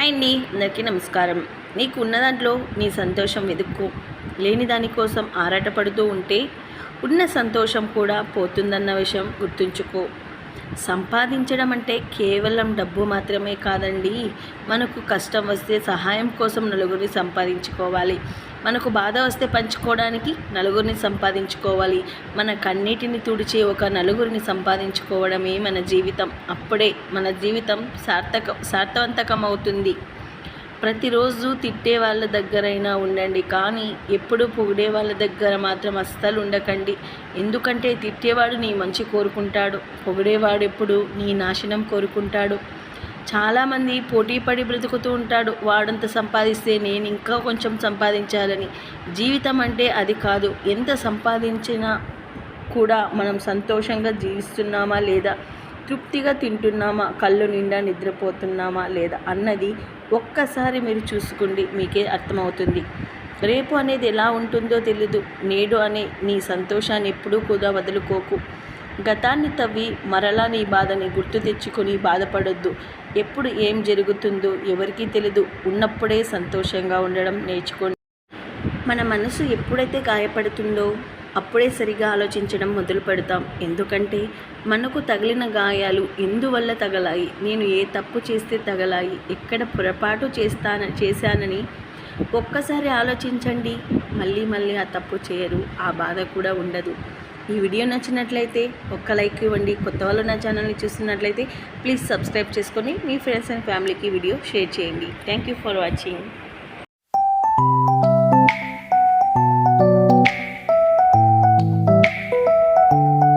Hi అండి, అందరికీ నమస్కారం. నీకు ఉన్న దాంట్లో నీ సంతోషం వెతుక్కో. లేని దానికోసం ఆరాటపడుతూ ఉంటే ఉన్న సంతోషం కూడా పోతుందన్న విషయం గుర్తుంచుకో. సంపాదించడం అంటే కేవలం డబ్బు మాత్రమే కాదండి. మనకు కష్టం వస్తే సహాయం కోసం నలుగురిని సంపాదించుకోవాలి. మనకు బాధ వస్తే పంచుకోవడానికి నలుగురిని సంపాదించుకోవాలి. మన కన్నీటిని తుడిచే ఒక నలుగురిని సంపాదించుకోవడమే మన జీవితం. అప్పుడే మన జీవితం సార్థవంతకం అవుతుంది. ప్రతిరోజు తిట్టే వాళ్ళ దగ్గరైనా ఉండండి, కానీ ఎప్పుడు పొగిడే వాళ్ళ దగ్గర మాత్రం అస్సలు ఉండకండి. ఎందుకంటే తిట్టేవాడు నీ మంచి కోరుకుంటాడు, పొగిడేవాడు ఎప్పుడు నీ నాశనం కోరుకుంటాడు. చాలామంది పోటీపడి బ్రతుకుతూ ఉంటాడు. వాడంత సంపాదిస్తే నేను ఇంకా కొంచెం సంపాదించాలని. జీవితం అంటే అది కాదు. ఎంత సంపాదించినా కూడా మనం సంతోషంగా జీవిస్తున్నామా లేదా, తృప్తిగా తింటున్నామా, కళ్ళు నిండా నిద్రపోతున్నామా లేదా అన్నది ఒక్కసారి మీరు చూసుకోండి, మీకే అర్థమవుతుంది. రేపు అనేది ఎలా ఉంటుందో తెలీదు. నేడు అనే నీ సంతోషాన్ని ఎప్పుడూ కూడా వదులుకోకు. గతాన్ని తవ్వి మరలా నీ బాధని గుర్తు తెచ్చుకొని బాధపడొద్దు. ఎప్పుడు ఏం జరుగుతుందో ఎవరికీ తెలీదు. ఉన్నప్పుడే సంతోషంగా ఉండడం నేర్చుకోండి. మన మనసు ఎప్పుడైతే గాయపడుతుందో అప్పుడే సరిగా ఆలోచించడం మొదలు పెడతాం. ఎందుకంటే మనకు తగిలిన గాయాలు ఎందువల్ల తగలాయి, నేను ఏ తప్పు చేస్తే తగలాయి, ఎక్కడ పొరపాటు చేశానని ఒక్కసారి ఆలోచించండి. మళ్ళీ ఆ తప్పు చేయరు, ఆ బాధ కూడా ఉండదు. ఈ వీడియో నచ్చినట్లయితే ఒక్క లైక్ ఇవ్వండి. కొత్త వాళ్ళు నా ఛానల్ని చూస్తున్నట్లయితే ప్లీజ్ సబ్స్క్రైబ్ చేసుకొని మీ ఫ్రెండ్స్ అండ్ ఫ్యామిలీకి వీడియో షేర్ చేయండి. Thank you for watching.